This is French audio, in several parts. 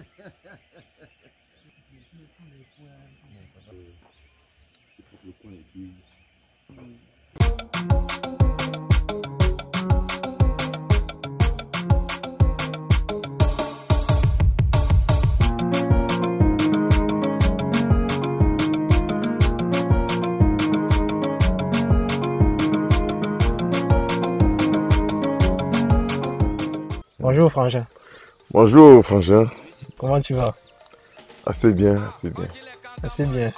C'est pour le coin et puis... Bonjour Frangin. Bonjour Frangin. Comment tu vas? Assez bien, assez bien. Assez bien.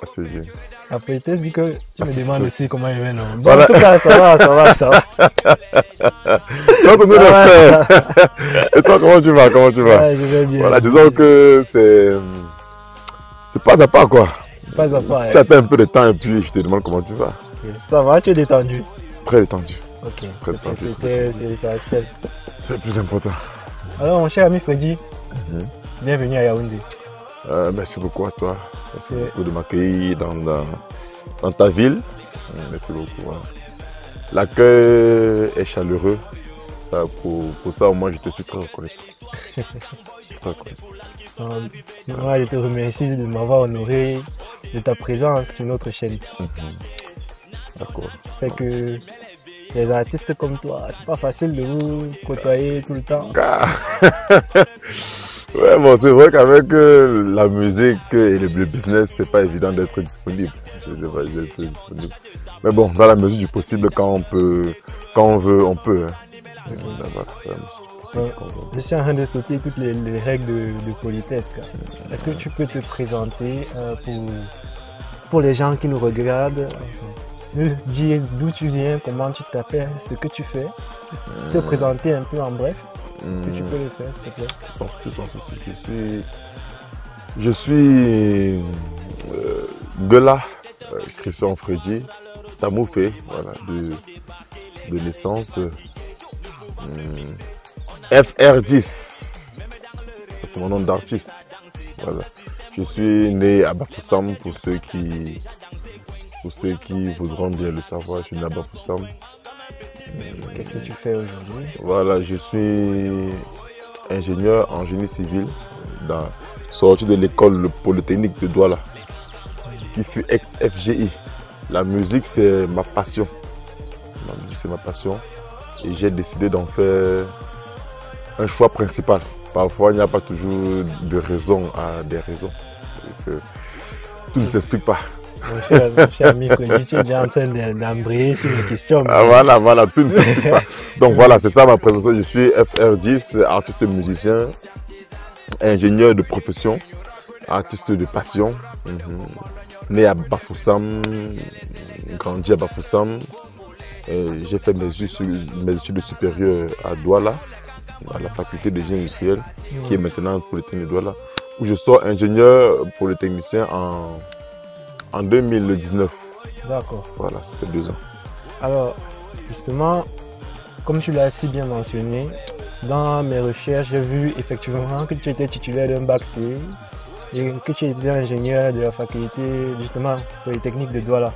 Assez bien. La poétesse dit que tu me demandes aussi comment il va, non? Bon, Voilà. en tout cas, ça va, ça va, ça va. Toi, ton nouveau frère. Et toi, comment tu vas? Comment tu vas? Ouais, je vais bien. Voilà, disons que c'est pas à pas quoi. Pas à pas. Tu attends un peu de temps et puis je te demande comment tu vas. Ça va, tu es détendu? Très détendu. Ok. Très détendu. C'est essentiel. C'est le plus important. Alors, mon cher ami Freddy, bienvenue à Yaoundé. Merci beaucoup à toi. Merci beaucoup de m'accueillir dans ta ville. Merci beaucoup. L'accueil est chaleureux. Ça, pour ça, au moins, je te suis très reconnaissant. Très reconnaissant. Moi, je te remercie de m'avoir honoré de ta présence sur notre chaîne. D'accord. C'est que les artistes comme toi, c'est pas facile de vous côtoyer tout le temps. Ouais, bon, c'est vrai qu'avec la musique et le business, c'est pas évident d'être disponible. Mais bon, dans la mesure du possible, quand on veut, on peut. Je suis en train de sauter toutes les règles de politesse. Est-ce que tu peux te présenter pour les gens qui nous regardent, nous dire d'où tu viens, comment tu t'appelles, ce que tu fais, te présenter un peu en bref? Est-ce que tu peux le faire, s'il te plaît? Sans souci. Je suis Gela Christian Freddy Tamoufé, voilà, de naissance. FR10, c'est mon nom d'artiste. Voilà. Je suis né à Bafoussam pour ceux qui voudront bien le savoir. Je suis né à Bafoussam. Qu'est-ce que tu fais aujourd'hui? Voilà, je suis ingénieur en génie civil, sorti de l'école polytechnique de Douala, qui fut ex-FGI. La musique, c'est ma passion. La musique, c'est ma passion. Et j'ai décidé d'en faire un choix principal. Parfois, il n'y a pas toujours de raison à des raisons. Tout ne s'explique pas. Mon cher ami Freddy, tu es déjà en train d'embrayer sur les questions. Ah, voilà, tout ne s'explique pas. Donc voilà, c'est ça ma présentation. Je suis FR10, artiste musicien, ingénieur de profession, artiste de passion. Né à Bafoussam, grandi à Bafoussam. J'ai fait mes études supérieures à Douala, à la faculté de génie industriel, qui est maintenant Polytechnique de Douala, où je sors ingénieur polytechnicien en 2019. D'accord. Voilà, ça fait 2 ans. Alors, justement, comme tu l'as si bien mentionné, dans mes recherches, j'ai vu effectivement que tu étais titulaire d'un bac C et que tu étais ingénieur de la faculté, justement, Polytechnique de Douala.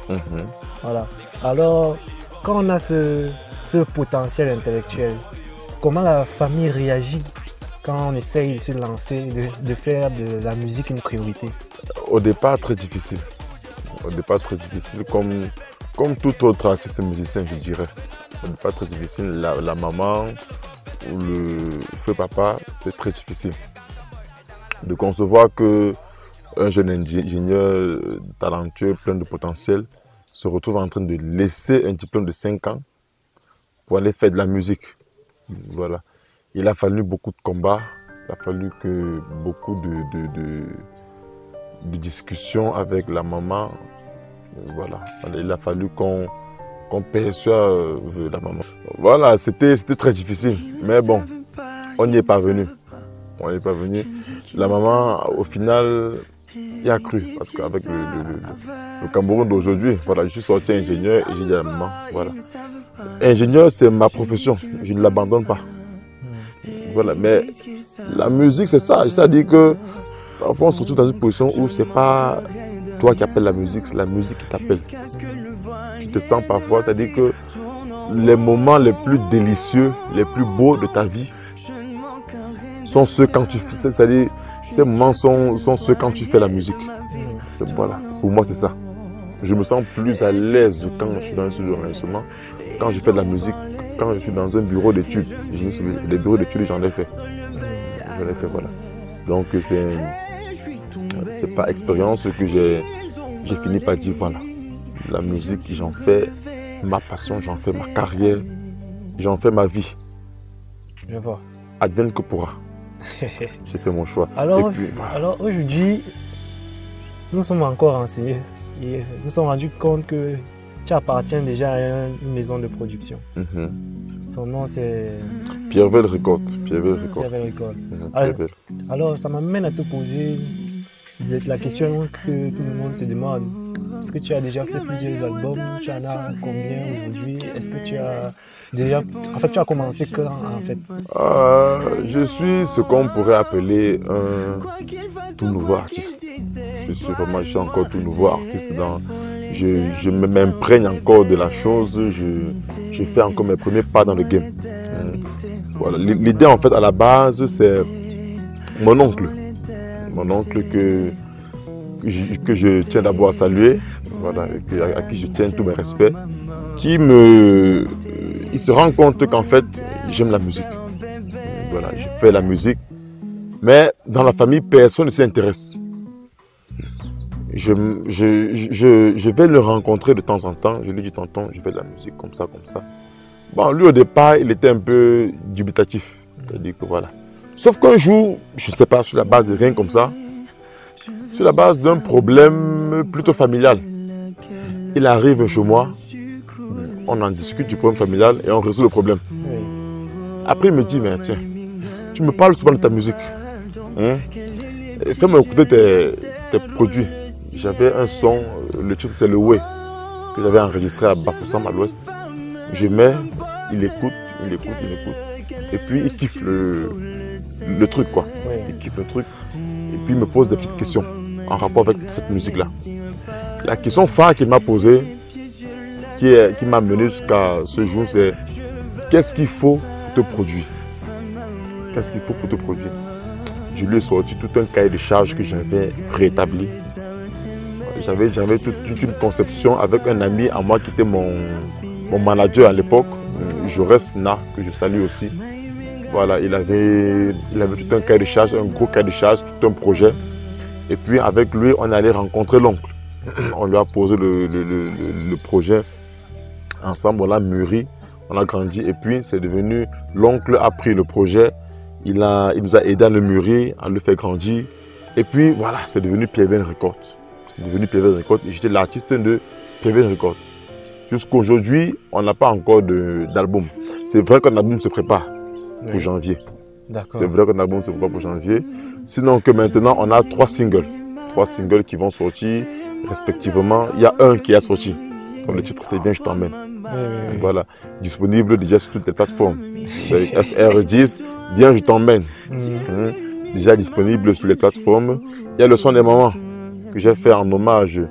Voilà. Alors, quand on a ce potentiel intellectuel, comment la famille réagit quand on essaye de se lancer, de faire de la musique une priorité? Au départ, très difficile. Au départ, très difficile, comme tout autre artiste musicien, je dirais. Au départ, très difficile. La maman ou le feu papa, c'est très difficile de concevoir qu'un jeune ingénieur talentueux, plein de potentiel, se retrouve en train de laisser un diplôme de 5 ans pour aller faire de la musique. Voilà. Il a fallu beaucoup de combats, il a fallu que beaucoup de discussions avec la maman. Voilà. Il a fallu qu'on perçoive la maman. Voilà, c'était très difficile. Mais bon, on y est parvenu. On y est parvenu. La maman, au final, y a cru. Parce qu'avec le Cameroun d'aujourd'hui, voilà, je suis sorti ingénieur et j'ai dit à la maman, voilà. Ingénieur, c'est ma profession. Je ne l'abandonne pas. Voilà, mais la musique, c'est ça. C'est-à-dire que parfois, on se retrouve dans une position où c'est pas toi qui appelles la musique, c'est la musique qui t'appelle. Tu te sens parfois, c'est-à-dire que les moments les plus délicieux, les plus beaux de ta vie, sont ceux quand tu fais, c'est-à-dire, ces moments sont ceux quand tu fais la musique. Voilà, pour moi c'est ça. Je me sens plus à l'aise quand je suis dans un studio d'enregistrement, quand je fais de la musique, quand je suis dans un bureau d'études. Les bureaux d'études, j'en ai fait. J'en ai fait, voilà. Donc c'est par expérience que j'ai fini par dire voilà, la musique, j'en fais ma passion, j'en fais ma carrière, j'en fais ma vie. Je vois. Advienne que pourra. J'ai fait mon choix. Alors, puis, voilà. alors aujourd'hui, nous sommes encore renseignés et nous sommes rendus compte que tu appartiens déjà à une maison de production. Son nom c'est Pierreville Records. Pierreville Records. Alors ça m'amène à te poser la question que tout le monde se demande. Est-ce que tu as déjà fait plusieurs albums? Tu en as combien aujourd'hui? Est-ce que tu as déjà... En fait, tu as commencé quand en fait? Je suis ce qu'on pourrait appeler un tout nouveau artiste. Je suis encore tout nouveau artiste. Je m'imprègne encore de la chose. Je fais encore mes premiers pas dans le game. Voilà. L'idée en fait à la base, c'est mon oncle. Mon oncle que je tiens d'abord à saluer, voilà, à qui je tiens tous mes respects, il se rend compte qu'en fait, j'aime la musique. Voilà, je fais la musique, mais dans la famille, personne ne s'y intéresse. Je vais le rencontrer de temps en temps, je lui dis tonton, je fais de la musique comme ça, comme ça. Bon, lui au départ, il était un peu dubitatif, c'est-à-dire que voilà. Sauf qu'un jour, je ne sais pas, sur la base de rien comme ça, sur la base d'un problème plutôt familial, il arrive chez moi, on en discute du problème familial et on résout le problème. Après, il me dit, mais tiens, tu me parles souvent de ta musique. Fais-moi écouter tes produits. J'avais un son, le titre c'est Le Way, que j'avais enregistré à Bafoussam à l'ouest. Je mets, il écoute. Et puis il kiffe le truc quoi. Il kiffe le truc. Et puis il me pose des petites questions en rapport avec cette musique-là. La question phare qu'il m'a posée, qui m'a mené jusqu'à ce jour, c'est qu'est-ce qu'il faut pour te produire? Qu'est-ce qu'il faut pour te produire? Je lui ai sorti tout un cahier de charges que j'avais rétabli. J'avais toute une conception avec un ami à moi qui était mon manager à l'époque, Jaurès Na, que je salue aussi. Voilà, il avait tout un cahier de charges, un gros cahier de charges, tout un projet. Et puis avec lui, on allait rencontrer l'oncle. On lui a posé le projet. Ensemble, on l'a mûri, on a grandi. Et puis c'est devenu, l'oncle a pris le projet. Il nous a aidé à le mûrir, à le faire grandir. Et puis voilà, c'est devenu Pierreville Records. C'est devenu Pierreville Records et j'étais l'artiste de Pierreville Records. Jusqu'aujourd'hui, on n'a pas encore d'album. C'est vrai qu'un album se prépare pour janvier. C'est vrai qu'un album se prépare pour janvier. Sinon que maintenant, on a 3 singles. 3 singles qui vont sortir respectivement. Il y a un qui est sorti. Donc, le titre, c'est Viens, je t'emmène. Voilà. Disponible déjà sur toutes les plateformes. FR10, Viens, je t'emmène. Déjà disponible sur les plateformes. Il y a le son des mamans que j'ai fait en hommage,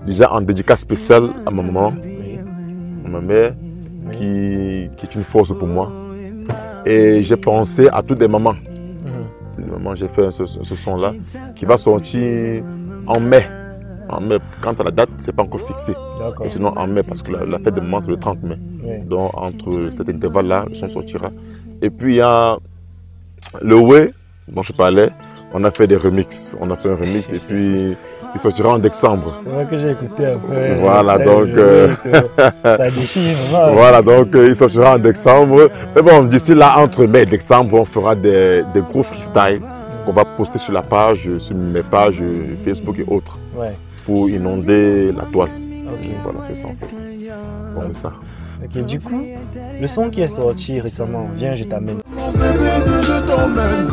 déjà en dédicace spéciale à ma maman, à ma mère, qui est une force pour moi. Et j'ai pensé à toutes les mamans. J'ai fait ce son-là qui va sortir en mai. En mai, quant à la date, ce n'est pas encore fixé. Et sinon en mai, parce que la fête de maman, c'est le 30 mai. Donc entre cet intervalle-là, le son sortira. Et puis il y a le Way dont je parlais. On a fait des remixes. On a fait un remix et puis il sortira en décembre. C'est vrai que j'ai écouté un peu. Voilà, donc. Ça déchire. Voilà, donc il sortira en décembre. Mais bon, d'ici là, entre mai et décembre, on fera des gros freestyles qu'on va poster sur la page, sur mes pages Facebook et autres. Pour inonder la toile. Voilà, c'est ça en fait. Bon, c'est ça. Ok, du coup, le son qui est sorti récemment, Viens, je t'emmène. Mon bébé, je t'emmène.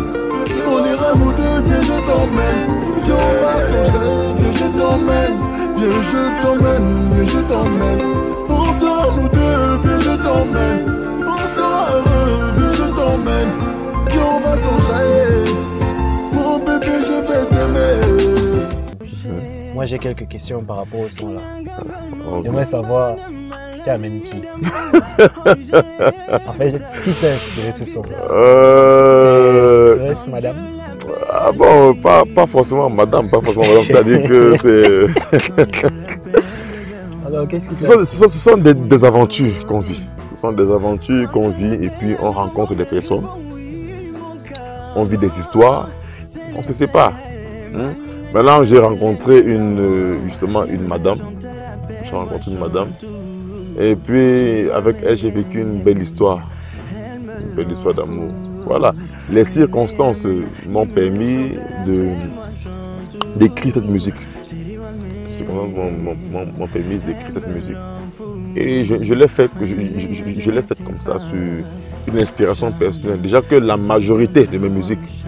On ira nous deux, viens, je t'emmène. Viens, on va s'enchaîner, viens, je t'emmène. Viens, je t'emmène, viens, je t'emmène. On sera nous deux, viens, je t'emmène. On sera heureux, viens, je t'emmène. Viens, on va s'enchaîner. Mon bébé, je vais t'aimer. Moi, j'ai quelques questions par rapport au son là. J'aimerais savoir, tu amènes qui? En fait, qui t'a inspiré ce son? C'est madame? Ah bon, pas forcément madame, c'est-à-dire que c'est... Alors, qu'est-ce qui ce sont des aventures qu'on vit. Ce sont des aventures qu'on vit et puis on rencontre des personnes. On vit des histoires, on se sépare. Maintenant, j'ai rencontré justement une madame. J'ai rencontré une madame. Et puis, avec elle, j'ai vécu une belle histoire. Une belle histoire d'amour. Voilà. Les circonstances m'ont permis d'écrire cette musique. Les circonstances m'ont permis d'écrire cette musique. Et je l'ai faite comme ça, sur une inspiration personnelle. Déjà que la majorité de mes musiques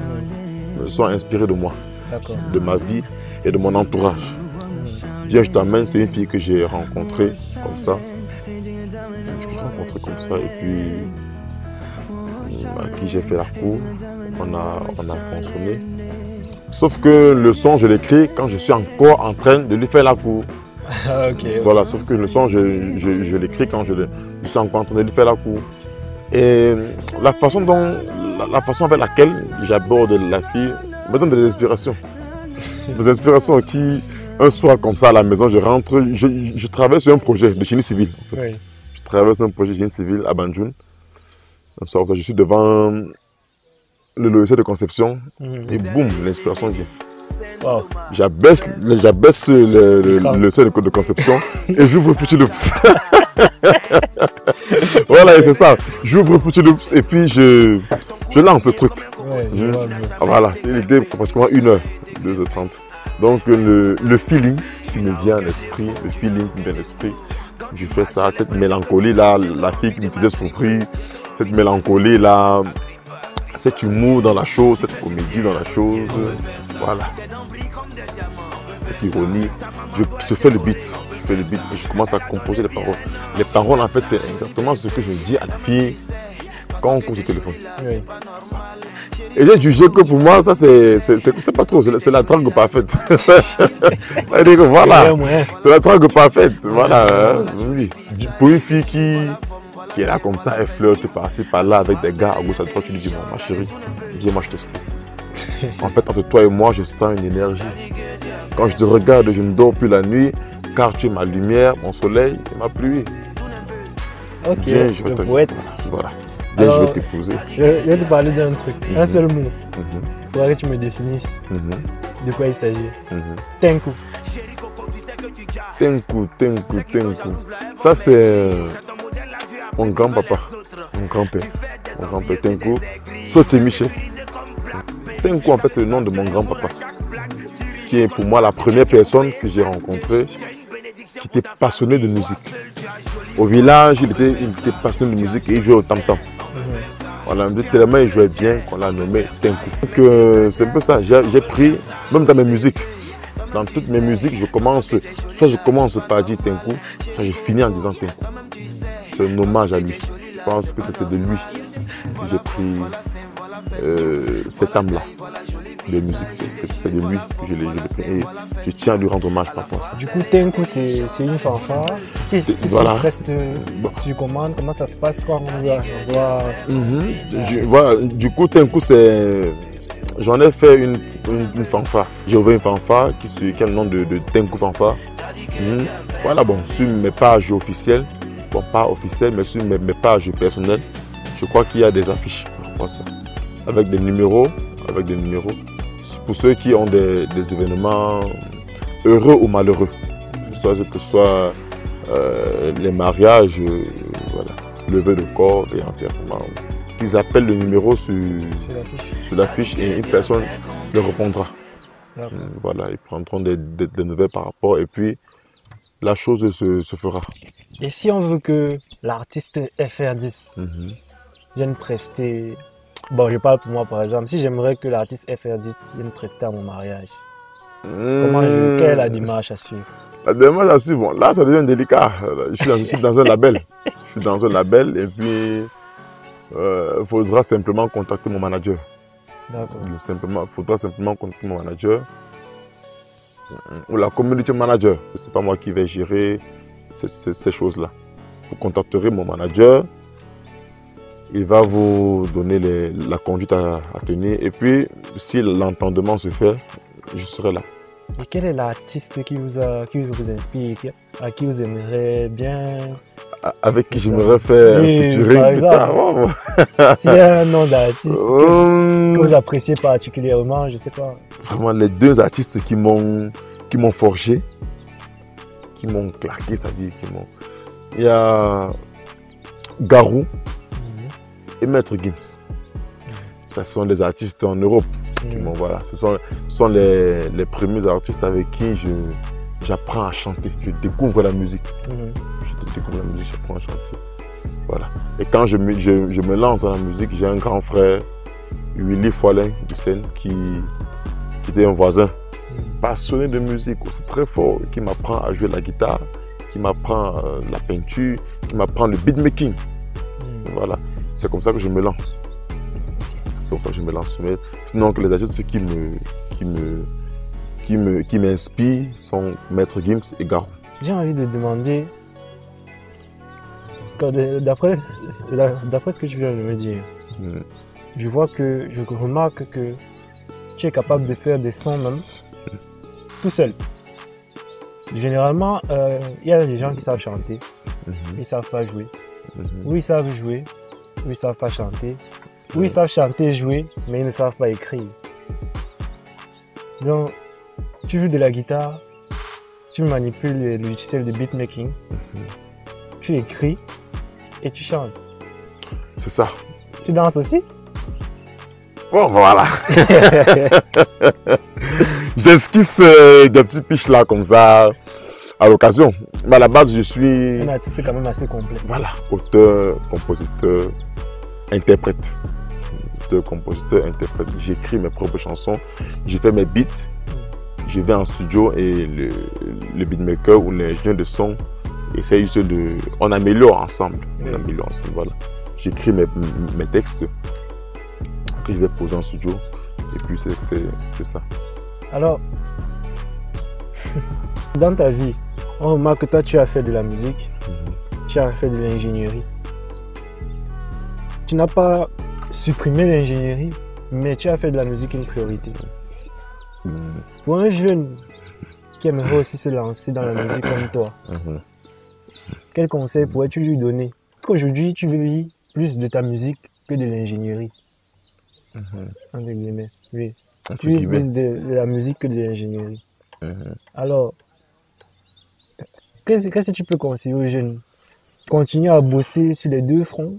sont inspirées de moi, de ma vie et de mon entourage. Viens, je t'emmène, c'est une fille que j'ai rencontrée comme ça. Et puis à qui j'ai fait la cour, on a fonctionné. Sauf que le son, je l'écris quand je suis encore en train de lui faire la cour. Voilà, sauf que le son, je l'écris quand je suis encore en train de lui faire la cour. Et la façon avec laquelle j'aborde la fille me donne des inspirations. Des inspirations qui, un soir comme ça à la maison, je rentre, je travaille sur un projet de génie civil. En fait. Je travaille sur un projet de génie civil à Banjul. Un soir, je suis devant le logiciel de conception et boum, l'inspiration vient. Wow. J'abaisse le logiciel de conception et j'ouvre Fruity Loops. Voilà, c'est ça. J'ouvre Fruity Loops et puis je lance le truc. Voilà, c'est l'idée pratiquement 1h, 2h30. Donc le feeling qui me vient à l'esprit, je fais ça, cette mélancolie-là, la fille qui me faisait souffrir, cette mélancolie-là, cet humour dans la chose, cette comédie dans la chose, voilà. Cette ironie, je fais le beat, et je commence à composer les paroles. Les paroles, en fait, c'est exactement ce que je dis à la fille quand on cause au téléphone. Ça. Et j'ai jugé que pour moi, ça, c'est pas trop, c'est la drague parfaite. Voilà, c'est la drague parfaite. Voilà, oui. Pour une fille qui est là comme ça, elle flirte par-ci, par-là avec des gars à gauche, à droite, tu lui dis, ma chérie, viens, moi je t'explique. En fait, entre toi et moi, je sens une énergie. Quand je te regarde, je ne dors plus la nuit, car tu es ma lumière, mon soleil et ma pluie. Ok, viens, je vais te poète. Voilà. Viens, je vais t'épouser. Je vais te parler d'un truc, un seul mot. Il faudrait que tu me définisses de quoi il s'agit. Tenku. Tenku. Ça, c'est mon grand-papa, mon grand-père. Tenku. Sotie Miché. Tenku, en fait, c'est le nom de mon grand-papa, qui est pour moi la première personne que j'ai rencontrée qui était passionné de musique. Au village, il était passionné de musique et il jouait au tam-tam. Voilà, tellement il jouait bien qu'on l'a nommé Tenku. Donc c'est un peu ça, j'ai pris, même dans mes musiques, dans toutes mes musiques, soit je commence par dire Tenku, soit je finis en disant Tenku. C'est un hommage à lui. Je pense que c'est de lui que j'ai pris cette âme-là de musique. C'est de lui que je l'ai pris et je tiens à lui rendre hommage par rapport à ça. Du coup, Tenku, c'est une fanfare qui voilà. reste sur commande. Comment ça se passe quand on doit... Voilà, du coup, Tenku, j'en ai fait une fanfare. J'ai ouvert une fanfare qui a le nom de Tenku Fanfare. Voilà, bon, sur mes pages officielles, bon, pas officielles, mais sur mes pages personnelles, je crois qu'il y a des affiches par rapport à ça. Avec des numéros. Pour ceux qui ont des événements heureux ou malheureux, que ce soit les mariages, voilà, levée de corps et enterrement, qu'ils appellent le numéro sur l'affiche et une personne leur répondra. Voilà, ils prendront des nouvelles par rapport et puis la chose se fera. Et si on veut que l'artiste FR10 vienne prester... Bon, je parle pour moi par exemple. Si j'aimerais que l'artiste FR10 vienne prester à mon mariage, quelle est la démarche à suivre? La démarche à suivre, bon, là ça devient délicat. Je suis dans un label. Et puis il faudra simplement contacter mon manager. D'accord. Il faudra simplement contacter mon manager ou la community manager. Ce n'est pas moi qui vais gérer ces choses-là. Vous contacterez mon manager. Il va vous donner la conduite à tenir. Et puis, si l'entendement se fait, je serai là. Et quel est l'artiste qui vous inspire, à qui vous aimeriez bien... Avec qui j'aimerais faire un featuring par plus exemple. tard. S'il y a un nom d'artiste que vous appréciez particulièrement, je ne sais pas. Vraiment, les deux artistes qui m'ont forgé, qui m'ont claqué, c'est-à-dire qui m'ont... Il y a Garou et Maître Gims. Ce sont des artistes en Europe. Bon, voilà. Ce sont les premiers artistes avec qui j'apprends à chanter. Je découvre la musique. Je découvre la musique, j'apprends à chanter. Voilà. Et quand je me lance dans la musique, j'ai un grand frère, Willy Foilin du Seine, qui était un voisin passionné de musique, aussi très fort, qui m'apprend à jouer la guitare, qui m'apprend la peinture, qui m'apprend le beatmaking. Voilà. C'est comme ça que je me lance. C'est comme ça que je me lance. Mais sinon, les artistes qui m'inspirent sont Maître Gims et Garou. J'ai envie de demander, d'après ce que tu viens de me dire, je remarque que tu es capable de faire des sons même tout seul. Généralement, il y a des gens qui savent chanter, ils ne savent pas jouer. Ou ils savent jouer, ou ils ne savent pas chanter. Ou ils savent chanter et jouer, mais ils ne savent pas écrire. Donc, tu joues de la guitare, tu manipules le logiciel de beatmaking, tu écris et tu chantes. C'est ça. Tu danses aussi? Bon, voilà. J'esquisse des petites piches là, comme ça, à l'occasion. Mais à la base, je suis... Un artiste quand même assez complet. Voilà, auteur, compositeur, interprète. Compositeur, interprète. J'écris mes propres chansons, je fais mes beats, je vais en studio et le beatmaker ou l'ingénieur de son essaye juste de... On améliore ensemble. On améliore ensemble, voilà. J'écris mes textes que je vais poser en studio et puis c'est ça. Alors, dans ta vie, on remarque que toi tu as fait de la musique, tu as fait de l'ingénierie. Tu n'as pas supprimé l'ingénierie, mais tu as fait de la musique une priorité. Pour un jeune qui aimerait aussi se lancer dans la musique comme toi, quel conseil pourrais-tu lui donner? Qu'aujourd'hui tu veux plus de ta musique que de l'ingénierie. Entre guillemets, oui. Tu veux plus de la musique que de l'ingénierie. Alors, qu'est-ce que tu peux conseiller aux jeunes? Continuer à bosser sur les deux fronts?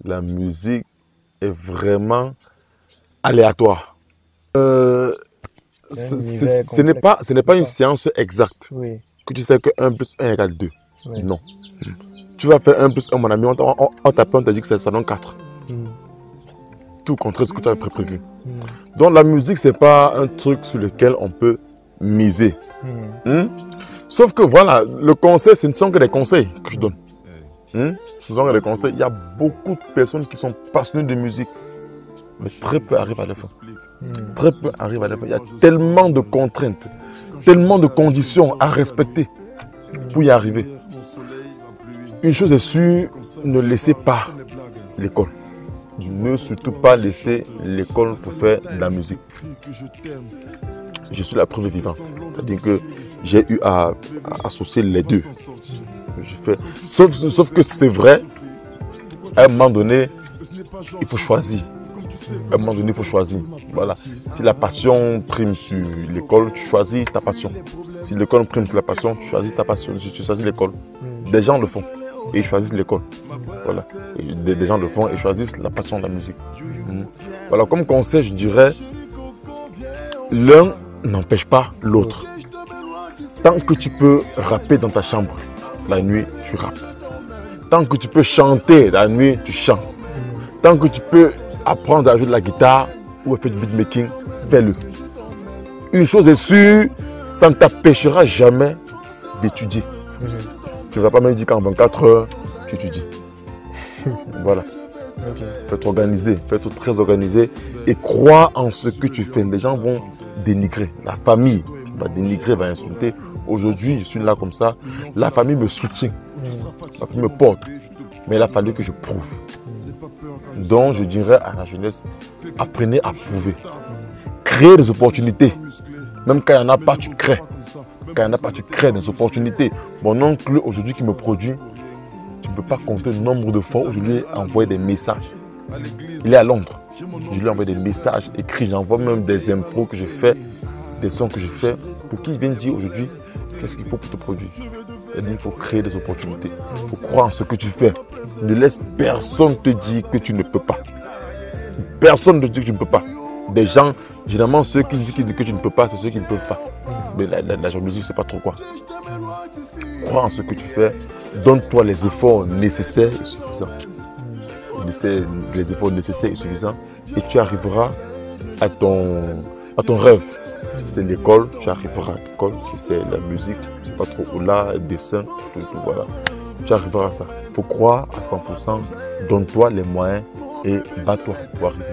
La musique est vraiment aléatoire. Ce n'est pas une science exacte. Oui. Que tu sais que 1 plus 1 égale 2. Oui. Non. Tu vas faire 1 plus 1, mon ami, on t'appelle, on t'a dit que ça donne 4. Tout contre ce que tu avais prévu. Donc la musique, ce n'est pas un truc sur lequel on peut miser. Sauf que voilà, le conseil, ce ne sont que des conseils que je donne. Ce sont que des conseils. Il y a beaucoup de personnes qui sont passionnées de musique, mais très peu arrivent à le faire. Très peu arrivent à le faire. Il y a tellement de contraintes, tellement de conditions à respecter pour y arriver. Une chose est sûre, ne laissez pas l'école. Ne surtout pas laisser l'école pour faire de la musique. Je suis la preuve vivante. C'est-à-dire que j'ai eu à associer les deux. Sauf que c'est vrai, à un moment donné, il faut choisir. À un moment donné, il faut choisir. Voilà. Si la passion prime sur l'école, tu choisis ta passion. Si l'école prime sur la passion, tu choisis ta passion. Tu choisis l'école. Des gens le font et ils choisissent l'école. Voilà. Et des gens le font et choisissent la passion de la musique. Voilà, comme conseil, je dirais, l'un n'empêche pas l'autre. Tant que tu peux rapper dans ta chambre, la nuit, tu rappes. Tant que tu peux chanter, la nuit, tu chantes. Tant que tu peux apprendre à jouer de la guitare ou à faire du beatmaking, fais-le. Une chose est sûre, ça ne t'empêchera jamais d'étudier. Tu ne vas pas me dire qu'en 24 heures, tu étudies. Voilà. Fais-toi organiser, fais-toi très organisé et crois en ce que tu fais. Les gens vont dénigrer. La famille va dénigrer, va insulter. Aujourd'hui, je suis là comme ça. La famille me soutient. La famille me porte. Mais il a fallu que je prouve. Donc je dirais à la jeunesse, apprenez à prouver. Créez des opportunités. Même quand il n'y en a pas, tu crées. Quand il n'y en a pas, tu crées des opportunités. Mon oncle aujourd'hui qui me produit, tu ne peux pas compter le nombre de fois où je lui ai envoyé des messages. Il est à Londres. Je lui ai envoyé des messages écrits. J'envoie même des impros que je fais, des sons que je fais, pour qu'il vienne dire aujourd'hui qu'est-ce qu'il faut pour te produire. Il faut créer des opportunités. Il faut croire en ce que tu fais. Ne laisse personne te dire que tu ne peux pas. Personne ne te dit que tu ne peux pas. Des gens, généralement, ceux qui disent que tu ne peux pas, c'est ceux qui ne peuvent pas. Mais la jalousie, je ne sais pas trop quoi. Crois en ce que tu fais. Donne-toi les efforts nécessaires et suffisants. Les efforts nécessaires et suffisants. Et tu arriveras à ton rêve. Si c'est l'école, tu arriveras à l'école. Si c'est la musique, je ne sais pas trop où là, le dessin, tout, voilà. Tu arriveras à ça. Il faut croire à 100%. Donne-toi les moyens et bats-toi pour arriver.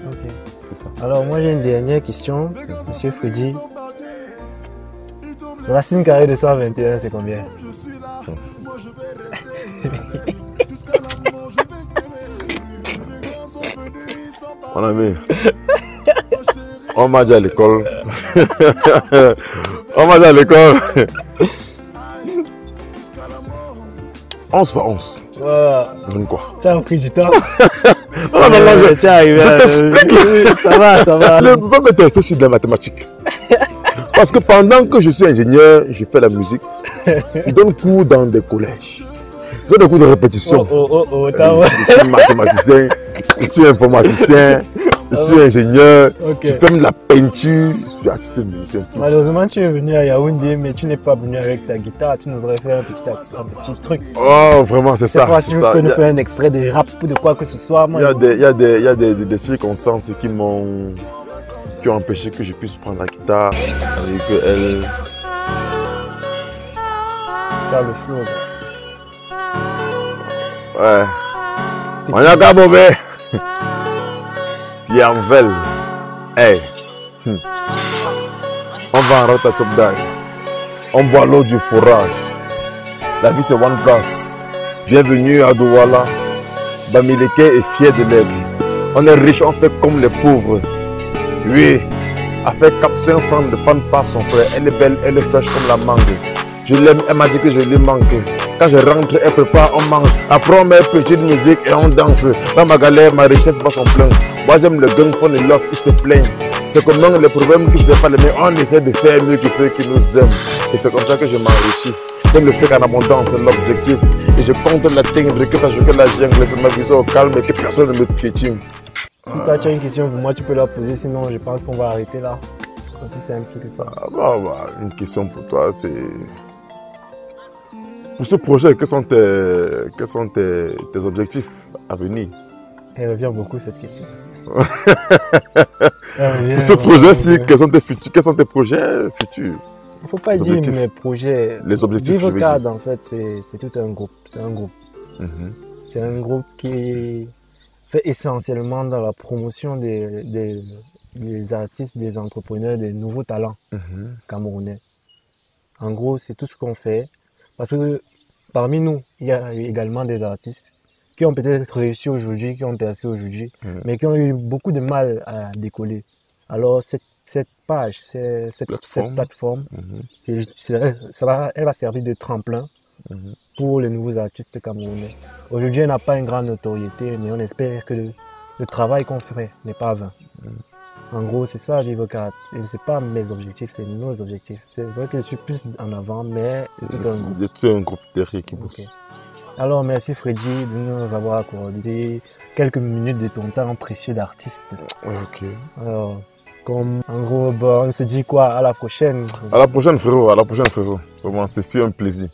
Ok. C'est ça. Alors moi j'ai une dernière question, Monsieur Freddy. Racine carrée de 121, c'est combien? Mon ami, on m'a dit à l'école. On m'a dit à l'école. 11 fois 11. Donne quoi? Tu as pris du temps. Non, Tu es arrivé. je t'explique. Ça va, ça va. Ne pas me tester sur de la mathématique. Parce que pendant que je suis ingénieur, je fais la musique. Je donne cours dans des collèges. Je donne des cours de répétition. Je suis mathématicien, je suis informaticien, je suis ingénieur, je fais de la peinture, je suis artiste musicien. Malheureusement, tu es venu à Yaoundé, mais tu n'es pas venu avec ta guitare. Tu nous aurais fait un petit truc. Oh, vraiment, c'est ça. Si tu peux nous faire un extrait de rap ou de quoi que ce soit. Il y a des circonstances qui ont empêché que je puisse prendre la guitare et que elle... Tu as le flow. Ouais. On y a qu'à Bobé. Pierre-Vel. Hey. On va en route à Topdage. On boit l'eau du forage. La vie c'est one place. Bienvenue à Douala. Bamileke est fier de l'être. On est riche, on fait comme les pauvres. Oui, a fait 4-5 francs de fan par son frère. Elle est belle, elle est fraîche comme la mangue. Je l'aime, elle m'a dit que je lui manque. Quand je rentre, elle prépare, on mange. Après on met petite musique et on danse. Dans ma galère, ma richesse va son plein. Moi j'aime le gang, fun et love, ils se plaignent. C'est comme les problèmes qui ne sont pas les mêmes. On essaie de faire mieux que ceux qui nous aiment. Et c'est comme ça que je m'enrichis. J'aime le fait qu'en abondance, c'est l'objectif. Et je compte l'atteindre, que la jungle, c'est ma vision au calme et que personne ne me piétine. Si toi tu as une question pour moi, tu peux la poser, sinon je pense qu'on va arrêter là. C'est aussi simple que ça. Une question pour toi, c'est... Pour ce projet, quels sont tes objectifs à venir? Elle revient beaucoup cette question. Pour ce projet-ci, quels sont tes projets futurs? Il ne faut pas dire mes projets. Les objectifs, Vivocad, en fait, c'est tout un groupe. C'est un groupe. C'est un groupe qui fait essentiellement dans la promotion des artistes, des entrepreneurs, des nouveaux talents camerounais. En gros, c'est tout ce qu'on fait. Parce que parmi nous, il y a également des artistes qui ont peut-être réussi aujourd'hui, qui ont percé aujourd'hui, mais qui ont eu beaucoup de mal à décoller. Alors, cette page, cette plateforme, elle va servir de tremplin pour les nouveaux artistes camerounais. Aujourd'hui, elle n'a pas une grande notoriété, mais on espère que le travail qu'on ferait n'est pas vain. En gros, c'est ça, Vivocad. Et ce n'est pas mes objectifs, c'est nos objectifs. C'est vrai que je suis plus en avant, mais c'est tout un groupe. C'est un groupe derrière qui bosse. Okay. Alors, merci Freddy de nous avoir accordé quelques minutes de ton temps précieux d'artiste. Ok. Alors, en gros, on se dit quoi? À la prochaine. À la prochaine, frérot. À la prochaine, frérot. Vraiment, c'est fait un plaisir.